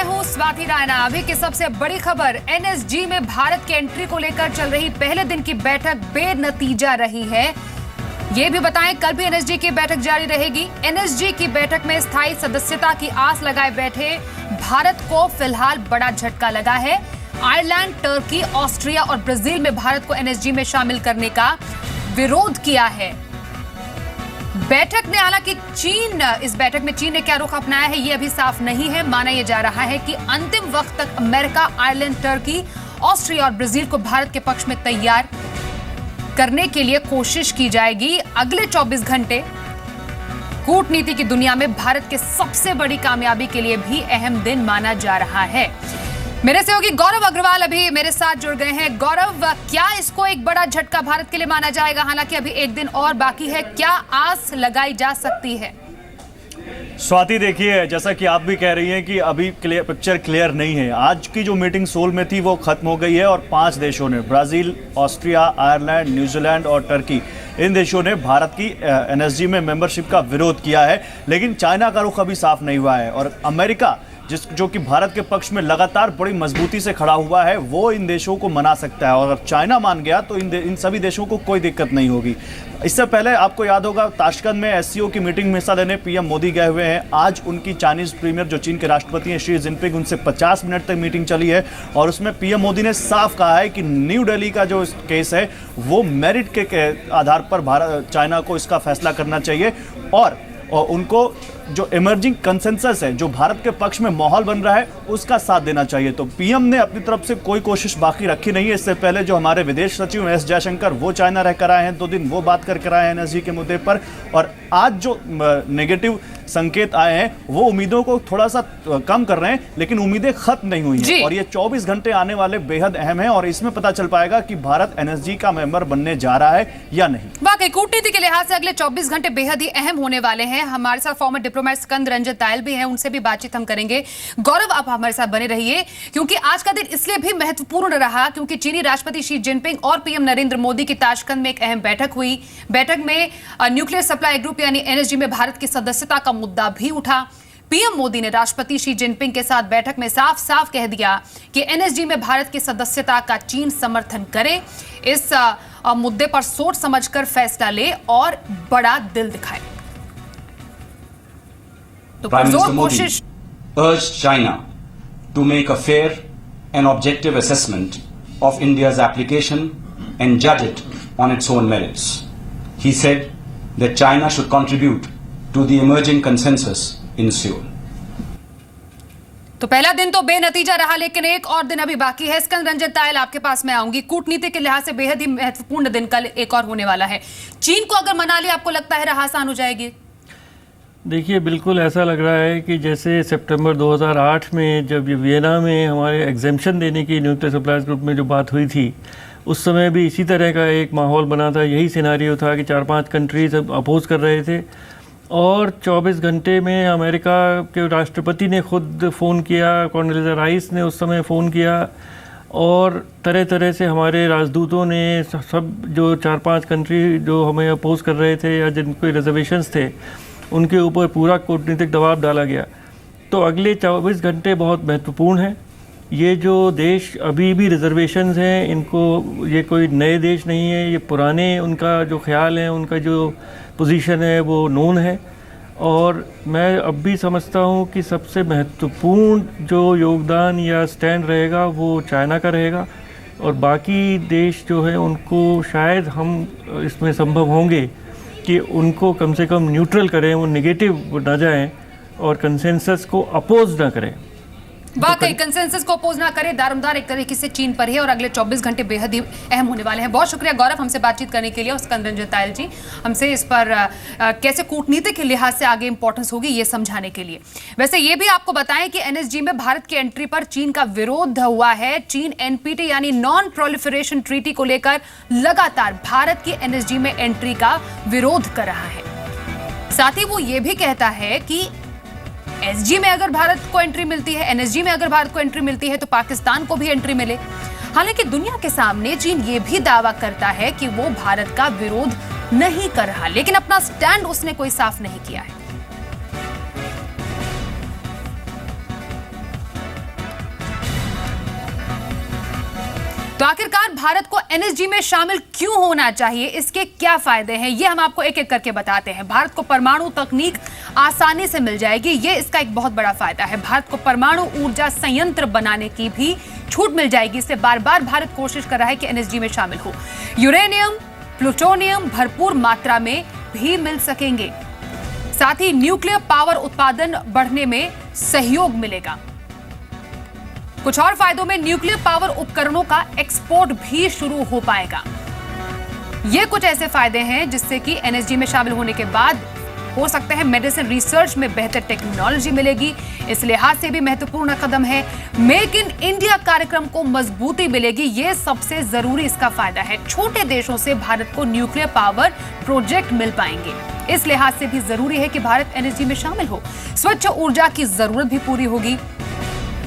मैं हूं स्वाति राणा। अभी की सबसे बड़ी खबर, एनएसजी में भारत की एंट्री को लेकर चल रही पहले दिन की बैठक बेनतीजा रही है। ये भी बताएं, कल भी एनएसजी की बैठक जारी रहेगी। एनएसजी की बैठक में स्थायी सदस्यता की आस लगाए बैठे भारत को फिलहाल बड़ा झटका लगा है। आयरलैंड, टर्की, ऑस्ट्रिया और ब्राजील में भारत को एनएसजी में शामिल करने का विरोध किया है। बैठक ने हालांकि इस बैठक में चीन ने क्या रुख अपनाया है ये अभी साफ नहीं है। माना यह जा रहा है कि अंतिम वक्त तक अमेरिका, आयरलैंड, टर्की, ऑस्ट्रिया और ब्राजील को भारत के पक्ष में तैयार करने के लिए कोशिश की जाएगी। अगले 24 घंटे कूटनीति की दुनिया में भारत के सबसे बड़ी कामयाबी के लिए भी अहम दिन माना जा रहा है। मेरे सहयोगी गौरव अग्रवाल अभी मेरे साथ जुड़ गए हैं। गौरव, क्या इसको एक बड़ा झटका भारत के लिए माना जाएगा? हालांकि अभी एक दिन और बाकी है, क्या आस लगाई जा सकती है? स्वाति, देखिए, जैसा कि आप भी कह रही हैं कि अभी पिक्चर क्लियर नहीं है। आज की जो मीटिंग सोल में थी वो खत्म हो गई है और 5 देशों ने, ब्राजील, ऑस्ट्रिया, आयरलैंड, न्यूजीलैंड और टर्की, इन देशों ने भारत की एनएसजी में मेंबरशिप का विरोध किया है। लेकिन चाइना का रुख अभी साफ नहीं हुआ है और अमेरिका, जो कि भारत के पक्ष में लगातार बड़ी मजबूती से खड़ा हुआ है, वो इन देशों को मना सकता है। और अगर चाइना मान गया तो इन सभी देशों को कोई दिक्कत नहीं होगी। इससे पहले आपको याद होगा, ताशकंद में एससीओ की मीटिंग में हिस्सा लेने पीएम मोदी गए हुए हैं। आज उनकी चाइनीज प्रीमियर, जो चीन के राष्ट्रपति हैं, शी जिनपिंग, उनसे 50 मिनट तक मीटिंग चली है और उसमें पीएम मोदी ने साफ कहा है कि न्यू दिल्ली का जो केस है वो मेरिट के आधार पर चाइना को इसका फैसला करना चाहिए और उनको जो इमर्जिंग कंसेंसस है, जो भारत के पक्ष में माहौल बन रहा है, उसका साथ देना चाहिए। तो पीएम ने अपनी तरफ से कोई कोशिश बाकी रखी नहीं है। इससे पहले जो हमारे विदेश सचिव एस जयशंकर, वो चाइना रहकर आए हैं 2 दिन, वो बात करके आए हैं एनएसजी के मुद्दे पर। और आज जो नेगेटिव संकेत आए हैं वो उम्मीदों को थोड़ा सा कम कर रहे हैं, लेकिन उम्मीदें खत्म नहीं हुई हैं और ये 24 घंटे आने वाले बेहद अहम हैं और इसमें पता चल पाएगा कि भारत एनएसजी का मेंबर बनने जा रहा है या नहीं। वाकई कूटनीति के लिहाज से अगले 24 घंटे बेहद ही अहम होने वाले हैं। हमारे साथ फॉर्मर डिप्लोमेट स्कंद रंजन तायल भी हैं, उनसे भी बातचीत हम करेंगे। गौरव, आप हमारे साथ बने रहिए क्योंकि आज का दिन इसलिए भी महत्वपूर्ण रहा क्योंकि चीनी राष्ट्रपति शी जिनपिंग और पीएम नरेंद्र मोदी की ताशकंद में एक अहम बैठक हुई। बैठक में न्यूक्लियर सप्लाई ग्रुप यानी एनएसजी में भारत की सदस्यता का मुद्दा भी उठा। पीएम मोदी ने राष्ट्रपति शी जिनपिंग के साथ बैठक में साफ साफ कह दिया कि एनएसजी में भारत की सदस्यता का चीन समर्थन करे, इस मुद्दे पर सोच समझकर फैसला ले और बड़ा दिल दिखाए। तो Prime Minister Modi urged China to make a fair and objective assessment of India's application and judge it on its own merits. He said that China should contribute to the emerging consensus in Seoul. तो पहला दिन तो बेनतीजा रहा, लेकिन एक और दिन अभी बाकी है। स्कंद रंजन तायल, आपके पास मैं आऊंगी। कूटनीति के लिहाज से बेहद ही महत्वपूर्ण दिन कल एक और होने वाला है। चीन को अगर मना लिया, आपको लगता है राह आसान हो जाएगी? देखिए, बिल्कुल ऐसा लग रहा है कि जैसे सितंबर 2008 में जब ये वियना में हमारे एग्जेम्पशन देने की न्यूक्लियर सप्लाईज ग्रुप में जो बात हुई थी, उस समय भी इसी तरह का एक माहौल बना था। यही सिनारियो था कि 4-5 कंट्रीज अपोज कर रहे थे और 24 घंटे में अमेरिका के राष्ट्रपति ने खुद फ़ोन किया, कॉन्डोलीज़ा राइस ने उस समय फ़ोन किया और तरह तरह से हमारे राजदूतों ने सब जो 4-5 कंट्री जो हमें अपोज कर रहे थे या जिनके रिजर्वेशंस थे, उनके ऊपर पूरा कूटनीतिक दबाव डाला गया। तो अगले 24 घंटे बहुत महत्वपूर्ण हैं। ये जो देश अभी भी रिजर्वेशंस हैं, इनको, ये कोई नए देश नहीं है, ये पुराने उनका जो ख्याल है, उनका जो पोजीशन है वो नोन है। और मैं अब भी समझता हूँ कि सबसे महत्वपूर्ण जो योगदान या स्टैंड रहेगा वो चाइना का रहेगा और बाकी देश जो है उनको शायद हम इसमें संभव होंगे कि उनको कम से कम न्यूट्रल करें, वो नेगेटिव ना जाएं और कंसेंसस को अपोज ना करें। वाकई कंसेंसस को अपोज ना करे, दारोमदार एक तरीके से चीन पर है और अगले 24 घंटे बेहद ही अहम होने वाले हैं। बहुत शुक्रिया गौरव, हमसे बातचीत करने के लिए। और स्कंद रंजन तायल जी, हमसे इस पर कैसे कूटनीति के लिहाज से आगे इंपॉर्टेंस होगी ये समझाने के लिए। वैसे ये भी आपको बताएं कि एनएसजी में भारत की एंट्री पर चीन का विरोध हुआ है। चीन एनपीटी यानी नॉन प्रोलिफरेशन ट्रीटी को लेकर लगातार भारत की एनएसजी में एंट्री का विरोध कर रहा है। साथ ही वो ये भी कहता है कि एसजी में अगर भारत को एंट्री मिलती है, एनएसजी में अगर भारत को एंट्री मिलती है तो पाकिस्तान को भी एंट्री मिले। हालांकि दुनिया के सामने चीन ये भी दावा करता है कि वो भारत का विरोध नहीं कर रहा, लेकिन अपना स्टैंड उसने कोई साफ नहीं किया है। तो आखिरकार भारत को एनएसजी में शामिल क्यों होना चाहिए, इसके क्या फायदे हैं, ये हम आपको एक एक करके बताते हैं। भारत को परमाणु तकनीक आसानी से मिल जाएगी, ये इसका एक बहुत बड़ा फायदा है। भारत को परमाणु ऊर्जा संयंत्र बनाने की भी छूट मिल जाएगी, इससे बार बार भारत कोशिश कर रहा है कि एनएसजी में शामिल हो। यूरेनियम, प्लूटोनियम भरपूर मात्रा में भी मिल सकेंगे। साथ ही न्यूक्लियर पावर उत्पादन बढ़ने में सहयोग मिलेगा। कुछ और फायदों में न्यूक्लियर पावर उपकरणों का एक्सपोर्ट भी शुरू हो पाएगा। ये कुछ ऐसे फायदे हैं जिससे कि एनएसजी में शामिल होने के बाद हो सकते हैं मेडिसिन रिसर्च में बेहतर टेक्नोलॉजी मिलेगी, इस लिहाज से भी महत्वपूर्ण कदम है। मेक इन इंडिया कार्यक्रम को मजबूती मिलेगी, ये सबसे जरूरी इसका फायदा है। छोटे देशों से भारत को न्यूक्लियर पावर प्रोजेक्ट मिल पाएंगे, इस लिहाज से भी जरूरी है कि भारत एनएसजी में शामिल हो। स्वच्छ ऊर्जा की जरूरत भी पूरी होगी।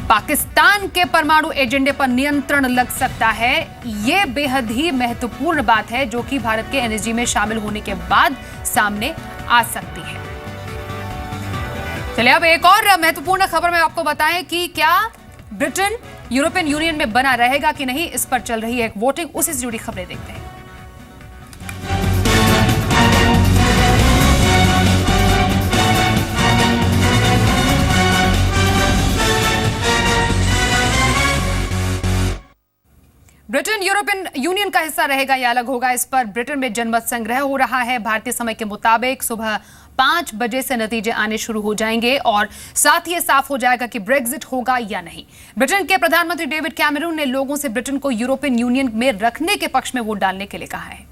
पाकिस्तान के परमाणु एजेंडे पर नियंत्रण लग सकता है, यह बेहद ही महत्वपूर्ण बात है जो कि भारत के एनएसजी में शामिल होने के बाद सामने आ सकती है। चलिए अब एक और महत्वपूर्ण खबर में आपको बताएं कि क्या ब्रिटेन यूरोपियन यूनियन में बना रहेगा कि नहीं, इस पर चल रही है एक वोटिंग, उसी से जुड़ी खबरें देखते हैं। ब्रिटेन यूरोपियन यूनियन का हिस्सा रहेगा या अलग होगा, इस पर ब्रिटेन में जनमत संग्रह हो रहा है। भारतीय समय के मुताबिक सुबह 5 बजे से नतीजे आने शुरू हो जाएंगे और साथ ही साफ हो जाएगा कि ब्रेक्जिट होगा या नहीं। ब्रिटेन के प्रधानमंत्री डेविड कैमरून ने लोगों से ब्रिटेन को यूरोपियन यूनियन में रखने के पक्ष में वोट डालने के लिए कहा है।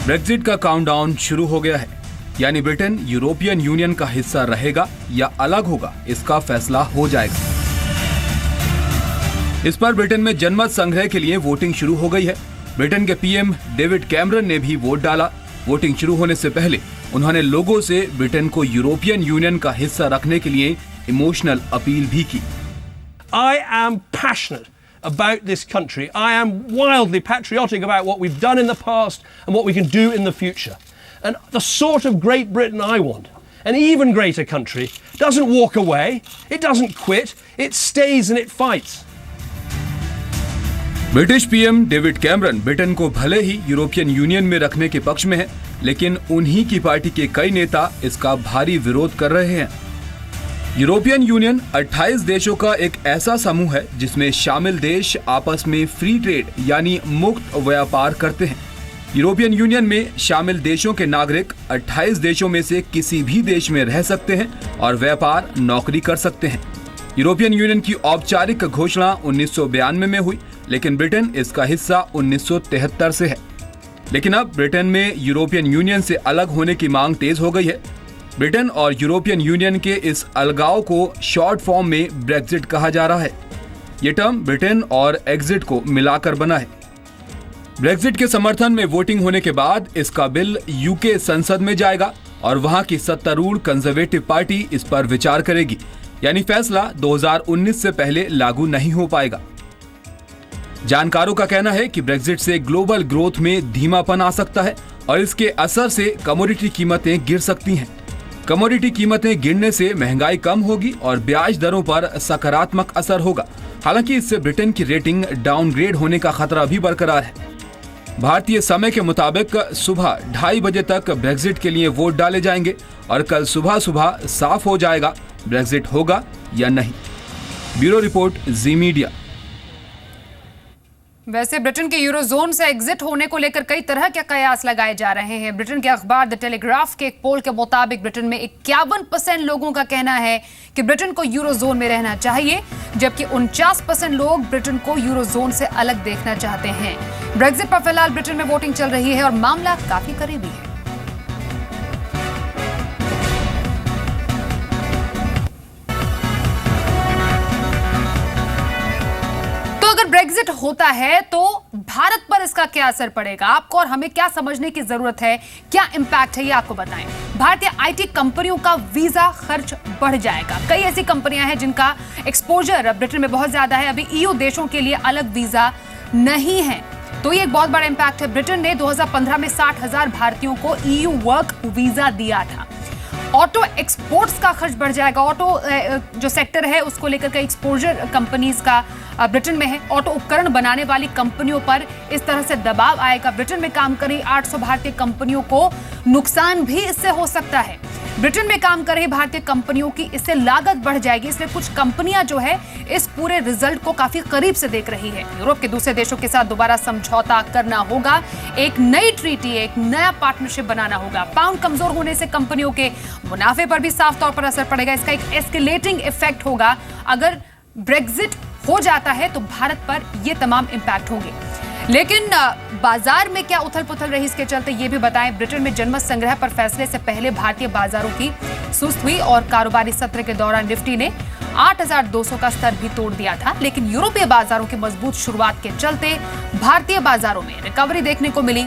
ब्रेक्जिट का काउंटडाउन शुरू हो गया है, यानी ब्रिटेन यूरोपियन यूनियन का हिस्सा रहेगा या अलग होगा, इसका फैसला हो जाएगा। इस पर ब्रिटेन में जनमत संग्रह के लिए वोटिंग शुरू हो गई है। ब्रिटेन के पीएम डेविड कैमरन ने भी वोट डाला। वोटिंग शुरू होने से पहले उन्होंने लोगों से ब्रिटेन को यूरोपियन यूनियन का हिस्सा रखने के लिए इमोशनल अपील भी की। I am passionate about this country. I am wildly patriotic about what we've done in the past and what we can do in the future. And the sort of Great Britain I want, an even greater country, doesn't walk away, it doesn't quit, it stays and it fights. British PM David Cameron Britain को भले ही European union में रखने के पक्ष में है, लेकिन उन्हीं की पार्टी के कई नेता इसका भारी विरोध कर रहे हैं। यूरोपियन यूनियन 28 देशों का एक ऐसा समूह है जिसमें शामिल देश आपस में फ्री ट्रेड यानी मुक्त व्यापार करते हैं। यूरोपियन यूनियन में शामिल देशों के नागरिक 28 देशों में से किसी भी देश में रह सकते हैं और व्यापार नौकरी कर सकते हैं। यूरोपियन यूनियन की औपचारिक घोषणा 1992 में हुई, लेकिन ब्रिटेन इसका हिस्सा 1973 से है। लेकिन अब ब्रिटेन में यूरोपियन यूनियन से अलग होने की मांग तेज हो गई है। ब्रिटेन और यूरोपियन यूनियन के इस अलगाव को शॉर्ट फॉर्म में ब्रेक्जिट कहा जा रहा है। ये टर्म ब्रिटेन और एग्जिट को मिलाकर बना है। ब्रेक्जिट के समर्थन में वोटिंग होने के बाद इसका बिल यूके संसद में जाएगा और वहां की सत्तारूढ़ कंजर्वेटिव पार्टी इस पर विचार करेगी, यानी फैसला 2019 से पहले लागू नहीं हो पाएगा। जानकारों का कहना है कि ब्रेक्जिट से ग्लोबल ग्रोथ में धीमापन आ सकता है और इसके असर से कमोडिटी कीमतें गिर सकती हैं। कमोडिटी कीमतें गिरने से महंगाई कम होगी और ब्याज दरों पर सकारात्मक असर होगा। हालांकि इससे ब्रिटेन की रेटिंग डाउनग्रेड होने का खतरा भी बरकरार है। भारतीय समय के मुताबिक सुबह 2:30 बजे तक ब्रेक्जिट के लिए वोट डाले जाएंगे और कल सुबह सुबह साफ हो जाएगा ब्रेक्जिट होगा या नहीं। ब्यूरो रिपोर्ट, जी मीडिया। वैसे ब्रिटेन के यूरोजोन से एग्जिट होने को लेकर कई तरह के कयास लगाए जा रहे हैं। ब्रिटेन के अखबार द टेलीग्राफ के एक पोल के मुताबिक ब्रिटेन में 51% लोगों का कहना है कि ब्रिटेन को यूरोजोन में रहना चाहिए, जबकि 49% लोग ब्रिटेन को यूरोजोन से अलग देखना चाहते हैं। ब्रेक्जिट पर फिलहाल ब्रिटेन में वोटिंग चल रही है और मामला काफी करीबी है। ब्रेक्जिट ब्रेक्जिट होता है तो भारत पर इसका क्या असर पड़ेगा, आपको और हमें क्या समझने की जरूरत है, क्या इंपैक्ट है, ये आपको बताएं। भारतीय आईटी कंपनियों का वीजा खर्च बढ़ जाएगा। कई ऐसी कंपनियां हैं जिनका एक्सपोजर ब्रिटेन में बहुत ज्यादा है, अभी ईयू देशों के लिए अलग वीजा नहीं है, तो ये एक बहुत बड़ा इंपैक्ट है। ब्रिटेन ने 2015 में 60,000 भारतीयों को ईयू वर्क वीजा दिया था। ऑटो एक्सपोर्ट्स का खर्च बढ़ जाएगा। ऑटो जो सेक्टर है उसको लेकर के एक्सपोजर कंपनीज का ब्रिटेन में है। ऑटो उपकरण बनाने वाली कंपनियों पर इस तरह से दबाव आएगा। ब्रिटेन में काम कर रही 800 भारतीय कंपनियों को नुकसान भी इससे हो सकता है। ब्रिटेन में काम कर रही भारतीय कंपनियों की इससे लागत बढ़ जाएगी, इसलिए कुछ कंपनियां जो है इस पूरे रिजल्ट को काफी करीब से देख रही है। यूरोप के दूसरे देशों के साथ दोबारा समझौता करना होगा, एक नई ट्रीटी, एक नया पार्टनरशिप बनाना होगा। पाउंड कमजोर होने से कंपनियों के मुनाफे पर भी साफ तौर पर असर पड़ेगा। इसका एक एस्केलेटिंग इफेक्ट होगा। अगर ब्रेक्जिट हो जाता है तो भारत पर ये तमाम इंपैक्ट होंगे। लेकिन बाजार में क्या उथल पुथल रही, इसके चलते ये भी बताएं। ब्रिटेन में जनमत संग्रह पर फैसले से पहले भारतीय बाजारों की सुस्त हुई और कारोबारी सत्र के दौरान निफ्टी ने 8,200 का स्तर भी तोड़ दिया था। लेकिन यूरोपीय बाजारों की मजबूत शुरुआत के चलते भारतीय बाजारों में रिकवरी देखने को मिली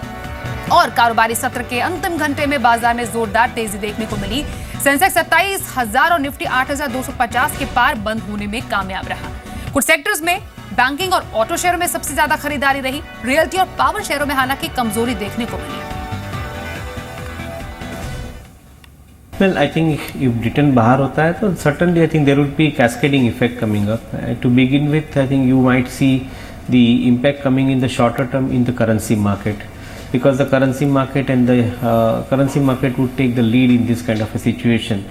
और कारोबारी सत्र के अंतिम घंटे में बाजार में जोरदार तेजी देखने को मिली। सेंसेक्स 27,000 और निफ्टी 8,250 के पार बंद होने में कामयाब रहा। कुछ सेक्टर्स में बैंकिंग और ऑटो शेयरों में सबसे ज्यादा खरीदारी रही। रियल्टी और पावर शेयरों में हालांकि कमजोरी देखने को मिली। Well, I think if Britain बाहर होता है तो certainly I think there would be cascading effect coming up. To begin with, I think you might see the impact coming in the shorter term in the currency market, because the currency market and the currency market would take the lead in this kind of a situation.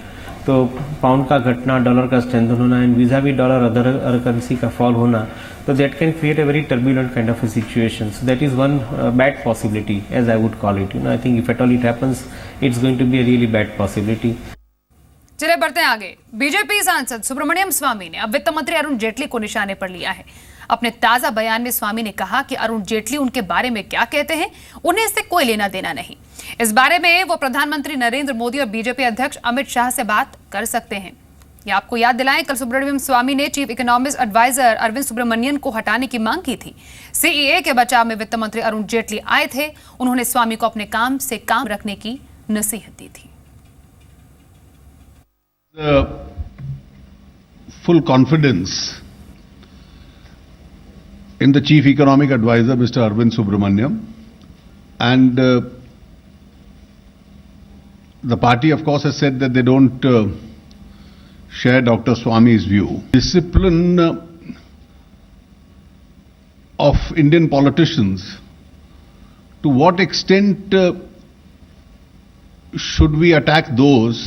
तो pound का घटना, dollar का strengthen होना and vis-a-vis dollar other currency का fall होना, तो that can create a very turbulent kind of a situation. So that is one bad possibility as I would call it. I think if at all it happens it's going to be a really bad possibility. चलिए बढ़ते हैं आगे। BJP सांसद सुब्रमण्यम स्वामी ने अब वित्त मंत्री अरुण जेटली को निशाने पर लिया है। अपने ताजा बयान में स्वामी ने कहा कि अरुण जेटली उनके बारे में क्या कहते हैं उन्हें इससे कोई लेना देना नहीं। इस बारे में वो प्रधानमंत्री नरेंद्र मोदी और बीजेपी अध्यक्ष अमित शाह से बात कर सकते हैं। ये आपको याद दिलाएं, कल सुब्रमण्यम स्वामी ने chief economist adviser Arvind Subramanian को हटाने की मांग की थी। सीईए के बचाव में वित्त मंत्री अरुण जेटली आए थे। उन्होंने स्वामी को अपने काम से काम रखने की नसीहत दी थी। Full confidence in the Chief Economic Advisor, Mr. Arvind Subramaniam, and the party, of course, has said that they don't share Dr. Swami's view. Discipline of Indian politicians, to what extent should we attack those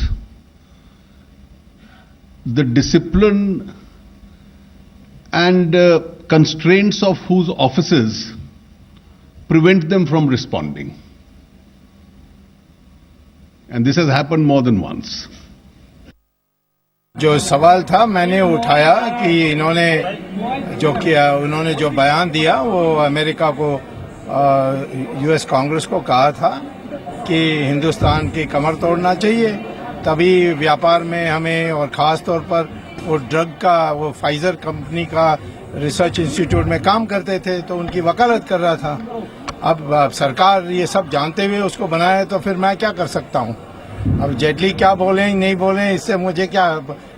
the discipline and constraints of whose offices prevent them from responding? And this has happened more than once. जो सवाल था मैंने उठाया कि इन्होंने जो किया, उन्होंने जो बयान दिया वो अमेरिका को, यूएस कांग्रेस को कहा था कि हिंदुस्तान की कमर तोड़ना चाहिए, तभी व्यापार में हमें, और ख़ास तौर पर वो ड्रग का, वो फाइजर कंपनी का रिसर्च इंस्टीट्यूट में काम करते थे तो उनकी वकालत कर रहा था। अब सरकार ये सब जानते हुए उसको बनाया तो फिर मैं क्या कर सकता हूँ। अब जेटली क्या बोलें नहीं बोलें इससे मुझे क्या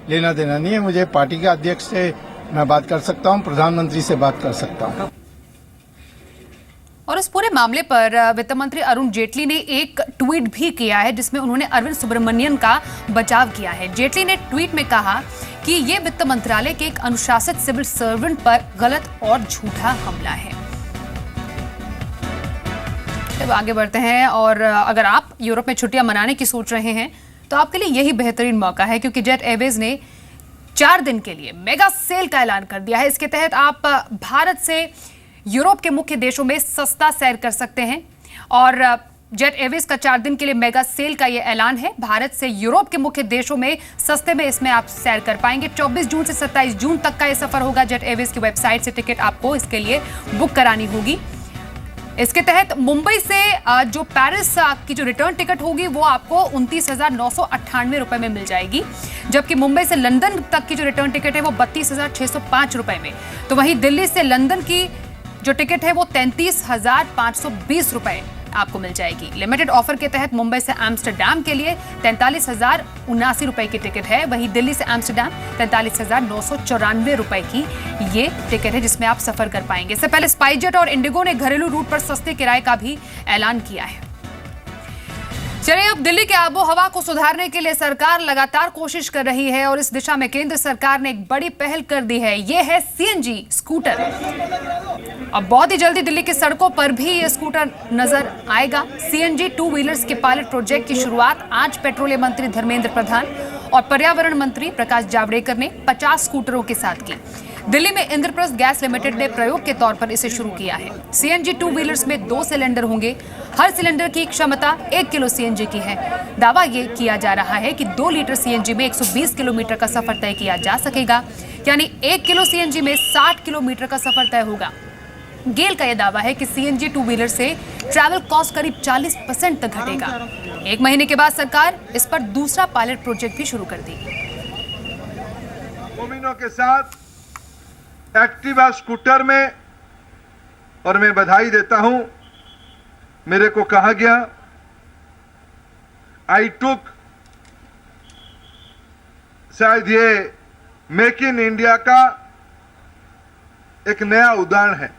लेना देना नहीं है। मुझे पार्टी के अध्यक्ष से मैं बात कर सकता हूँ, प्रधानमंत्री से बात कर सकता हूँ। और इस पूरे मामले पर वित्त मंत्री अरुण जेटली ने एक ट्वीट भी किया है जिसमें उन्होंने अरविंद सुब्रमण्यन का बचाव किया है। जेटली ने ट्वीट में कहा कि ये वित्त मंत्रालय के एक अनुशासित सिविल सर्वेंट पर गलत और झूठा हमला है। अब आगे बढ़ते हैं, और अगर आप यूरोप में छुट्टियां मनाने की सोच रहे हैं तो आपके लिए यही बेहतरीन मौका है, क्योंकि जेट एयरवेज ने 4 दिन के लिए मेगा सेल का ऐलान कर दिया है। इसके तहत आप भारत से यूरोप के मुख्य देशों में सस्ता सैर कर सकते हैं, और जेट एयरवेज का 4 दिन के लिए मेगा सेल का यह ऐलान है। भारत से यूरोप के मुख्य देशों में सस्ते में इसमें आप सैर कर पाएंगे। 24 जून से 27 जून तक का यह सफर होगा। जेट एयरवेज की वेबसाइट से टिकट आपको इसके लिए बुक करानी होगी। इसके तहत मुंबई से जो पेरिस की जो रिटर्न टिकट होगी वो आपको 29,998 रुपए में मिल जाएगी, जबकि मुंबई से लंदन तक की जो रिटर्न टिकट है वो 32,605 रुपए में। तो वहीं दिल्ली से लंदन की जो टिकट है वो 33,520 रुपए आपको मिल जाएगी। लिमिटेड ऑफर के तहत मुंबई से एम्स्टर्डम के लिए 43,079 रुपए की टिकट है। वहीं दिल्ली से एम्स्टर्डम 43,994 रुपए की ये टिकट है जिसमें आप सफर कर पाएंगे। इससे पहले स्पाइसजेट और इंडिगो ने घरेलू रूट पर सस्ते किराए का भी ऐलान किया है। चलिए अब दिल्ली के आबो हवा को सुधारने के लिए सरकार लगातार कोशिश कर रही है और इस दिशा में केंद्र सरकार ने एक बड़ी पहल कर दी है। ये है सीएनजी स्कूटर। अब बहुत ही जल्दी दिल्ली की सड़कों पर भी ये स्कूटर नजर आएगा। सीएनजी 2 व्हीलर्स के पायलट प्रोजेक्ट की शुरुआत आज पेट्रोलियम मंत्री धर्मेंद्र प्रधान और पर्यावरण मंत्री प्रकाश जावड़ेकर ने 50 स्कूटरों के साथ की। दिल्ली में इंद्रप्रस्थ गैस लिमिटेड ने प्रयोग के तौर पर इसे शुरू किया है। सीएनजी 2 व्हीलर्स में 2 सिलेंडर होंगे। हर सिलेंडर की क्षमता 1 किलो सीएनजी की है। दावा ये किया जा रहा है कि 2 लीटर सीएनजी में 120 किलोमीटर का सफर तय किया जा सकेगा, यानी 1 किलो सीएनजी में 60 किलोमीटर का सफर तय होगा। गेल का यह दावा है कि सीएनजी 2 व्हीलर से ट्रैवल कॉस्ट करीब 40% तक घटेगा। 1 महीने के बाद सरकार इस पर दूसरा पायलट प्रोजेक्ट भी शुरू कर दी। के साथ एक्टिवा स्कूटर में, और मैं बधाई देता हूं, मेरे को कहा गया आई टुक, शायद ये मेक इन इंडिया का एक नया उदाहरण है।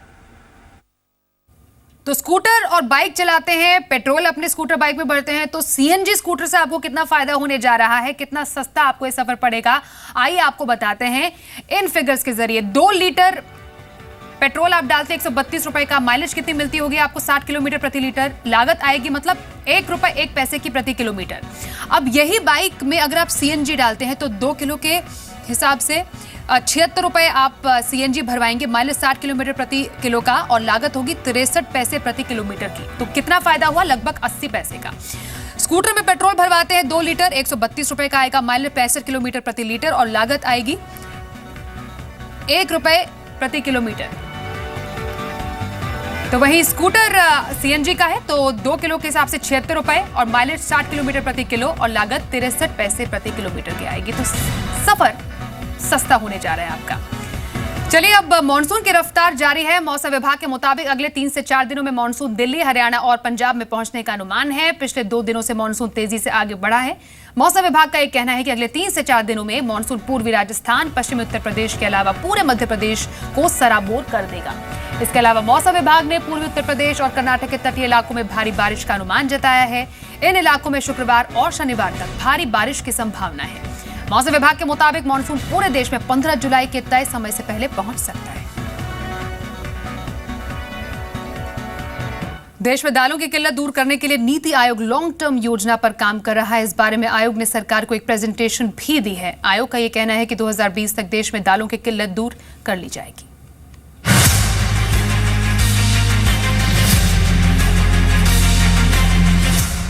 तो स्कूटर और बाइक चलाते हैं, पेट्रोल अपने स्कूटर बाइक में भरते हैं, तो सीएनजी स्कूटर से आपको कितना फायदा होने जा रहा है, कितना सस्ता आपको ये सफर पड़ेगा, आइए आपको बताते हैं इन फिगर्स के जरिए। 2 लीटर पेट्रोल आप डालते हैं 132 रुपए का, माइलेज कितनी मिलती होगी आपको 60 किलोमीटर प्रति लीटर, लागत आएगी मतलब 1 रुपए 1 पैसे की प्रति किलोमीटर। अब यही बाइक में अगर आप सीएनजी डालते हैं तो 2 किलो के हिसाब से 76 रुपए आप सीएनजी भरवाएंगे, माइलेज 60 किलोमीटर प्रति किलो का और लागत होगी 63 पैसे प्रति किलोमीटर की। तो कितना फायदा हुआ, लगभग 80 पैसे का। स्कूटर में पेट्रोल भरवाते हैं 2 लीटर 132 रुपए का आएगा, माइलेज 65 किलोमीटर प्रति लीटर और लागत आएगी 1 रुपए प्रति किलोमीटर। तो वही स्कूटर सीएनजी का है तो 2 किलो के हिसाब से 76 रुपए और माइलेज 60 किलोमीटर प्रति किलो और लागत 63 पैसे प्रति किलोमीटर की आएगी। तो सफर सस्ता होने जा रहा है आपका। चलिए अब मॉनसून की रफ्तार जारी है। मौसम विभाग के मुताबिक अगले 3 से 4 दिनों में मॉनसून दिल्ली, हरियाणा और पंजाब में पहुंचने का अनुमान है। पिछले 2 दिनों से मॉनसून तेजी से आगे बढ़ा है। मौसम विभाग का यह कहना है कि अगले 3 से 4 दिनों में मॉनसून पूर्वी राजस्थान, पश्चिमी उत्तर प्रदेश के अलावा पूरे मध्य प्रदेश को सराबोर कर देगा। इसके अलावा मौसम विभाग ने पूर्वी उत्तर प्रदेश और कर्नाटक के तटीय इलाकों में भारी बारिश का अनुमान जताया है। इन इलाकों में शुक्रवार और शनिवार तक भारी बारिश की संभावना है। मौसम विभाग के मुताबिक मॉनसून पूरे देश में 15 जुलाई के तय समय से पहले पहुंच सकता है। देश में दालों की किल्लत दूर करने के लिए नीति आयोग लॉन्ग टर्म योजना पर काम कर रहा है। इस बारे में आयोग ने सरकार को एक प्रेजेंटेशन भी दी है। आयोग का यह कहना है कि 2020 तक देश में दालों की किल्लत दूर कर ली जाएगी।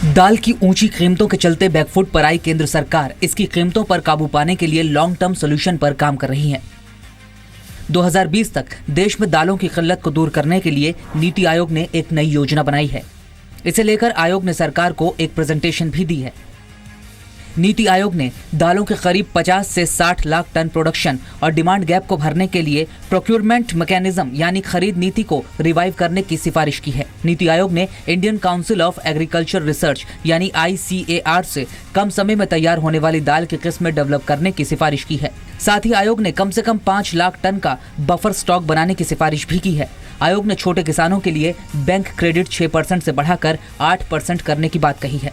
दाल की ऊंची कीमतों के चलते बैकफुट पर आई केंद्र सरकार इसकी कीमतों पर काबू पाने के लिए लॉन्ग टर्म सॉल्यूशन पर काम कर रही है। 2020 तक देश में दालों की किल्लत को दूर करने के लिए नीति आयोग ने एक नई योजना बनाई है। इसे लेकर आयोग ने सरकार को एक प्रेजेंटेशन भी दी है। नीति आयोग ने दालों के करीब 50 से 60 लाख टन प्रोडक्शन और डिमांड गैप को भरने के लिए प्रोक्योरमेंट मैकेनिज्म यानी खरीद नीति को रिवाइव करने की सिफारिश की है। नीति आयोग ने Indian council of agriculture research यानी ICAR से कम समय में तैयार होने वाली दाल की किस्में डेवलप करने की सिफारिश की है। साथ ही आयोग ने कम से कम 5 लाख टन का बफर स्टॉक बनाने की सिफारिश भी की है। आयोग ने छोटे किसानों के लिए बैंक क्रेडिट 6% से बढ़ाकर 8% करने की बात कही है।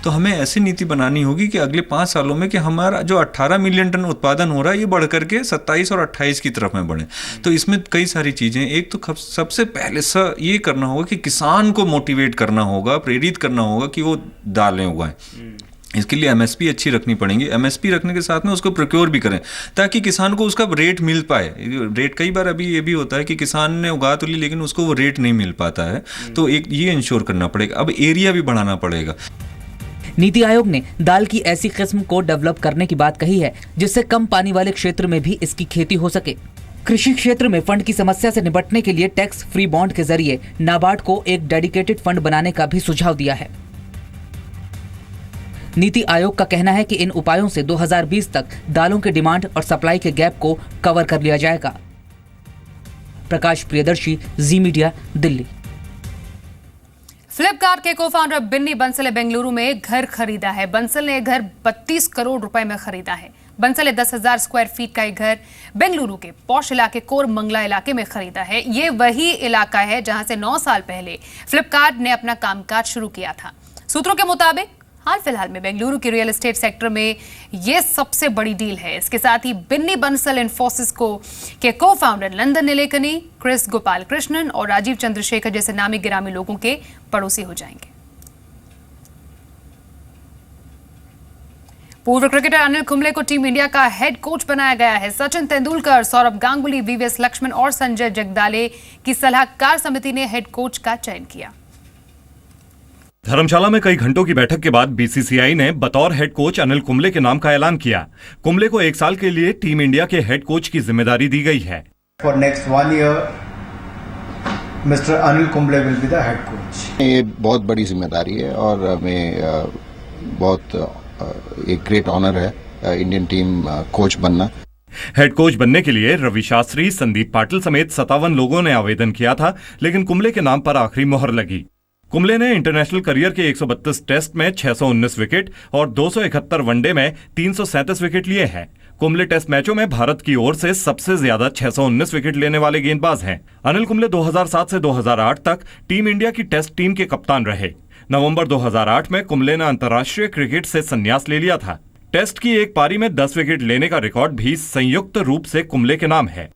तो हमें ऐसी नीति बनानी होगी कि अगले 5 सालों में कि हमारा जो 18 मिलियन टन उत्पादन हो रहा है ये बढ़ करके 27 और 28 की तरफ में बढ़े। तो इसमें कई सारी चीज़ें, एक तो सबसे पहले ये करना होगा कि किसान को मोटिवेट करना होगा, प्रेरित करना होगा कि वो दालें उगाएं। इसके लिए MSP अच्छी रखनी पड़ेंगी। MSP रखने के साथ में उसको प्रोक्योर भी करें ताकि किसान को उसका रेट मिल पाए। रेट कई बार अभी ये भी होता है कि किसान ने उगा तो ली लेकिन उसको वो रेट नहीं मिल पाता है, तो एक ये इंश्योर करना पड़ेगा। अब एरिया भी बढ़ाना पड़ेगा। नीति आयोग ने दाल की ऐसी किस्म को डेवलप करने की बात कही है जिससे कम पानी वाले क्षेत्र में भी इसकी खेती हो सके। कृषि क्षेत्र में फंड की समस्या से निपटने के लिए टैक्स फ्री बॉन्ड के जरिए नाबार्ड को एक डेडिकेटेड फंड बनाने का भी सुझाव दिया है। नीति आयोग का कहना है कि इन उपायों से 2020 तक दालों के डिमांड और सप्लाई के गैप को कवर कर लिया जाएगा। प्रकाश प्रियदर्शी, जी मीडिया, दिल्ली। फ्लिपकार्ट के को फाउंडर बिन्नी बंसल ने बेंगलुरु में घर खरीदा है। बंसल ने घर 32 करोड़ रुपए में खरीदा है। बंसल ने 10,000 स्क्वायर फीट का एक घर बेंगलुरु के पॉश इलाके कोरमंगला इलाके में खरीदा है। ये वही इलाका है जहां से 9 साल पहले फ्लिपकार्ट ने अपना कामकाज शुरू किया था। सूत्रों के मुताबिक हाल फिलहाल में बेंगलुरु के रियल एस्टेट सेक्टर में यह सबसे बड़ी डील है। इसके साथ ही बिन्नी बंसल इन्फोसिस के को फाउंडर नंदन नीलेकनी, क्रिस गोपाल कृष्णन और राजीव चंद्रशेखर जैसे नामी गिरामी लोगों के पड़ोसी हो जाएंगे। पूर्व क्रिकेटर अनिल कुंबले को टीम इंडिया का हेड कोच बनाया गया है। सचिन तेंदुलकर, सौरभ गांगुली, वीवीएस लक्ष्मण और संजय जगदाले की सलाहकार समिति ने हेड कोच का चयन किया। धर्मशाला में कई घंटों की बैठक के बाद बीसीसीआई ने बतौर हेड कोच अनिल कुंबले के नाम का ऐलान किया। कुंबले को 1 साल के लिए टीम इंडिया के हेड कोच की जिम्मेदारी दी गई है। For next 1 year mister Anil Kumble will be the head coach. ये बहुत बड़ी जिम्मेदारी है और हमें बहुत एक ग्रेट ऑनर है इंडियन टीम कोच बनना। हेड कोच बनने के लिए रवि शास्त्री, संदीप पाटिल समेत 57 लोगों ने आवेदन किया था, लेकिन कुंबले के नाम पर आखिरी मोहर लगी। कुंबले ने इंटरनेशनल करियर के 132 टेस्ट में 619 विकेट और 271 वनडे में 337 विकेट लिए हैं। कुंबले टेस्ट मैचों में भारत की ओर से सबसे ज्यादा 619 विकेट लेने वाले गेंदबाज हैं। अनिल कुंबले 2007 से 2008 तक टीम इंडिया की टेस्ट टीम के कप्तान रहे। नवंबर 2008 में कुंबले ने अंतर्राष्ट्रीय क्रिकेट से संन्यास ले लिया था। टेस्ट की एक पारी में 10 विकेट लेने का रिकॉर्ड भी संयुक्त रूप से कुंबले के नाम है।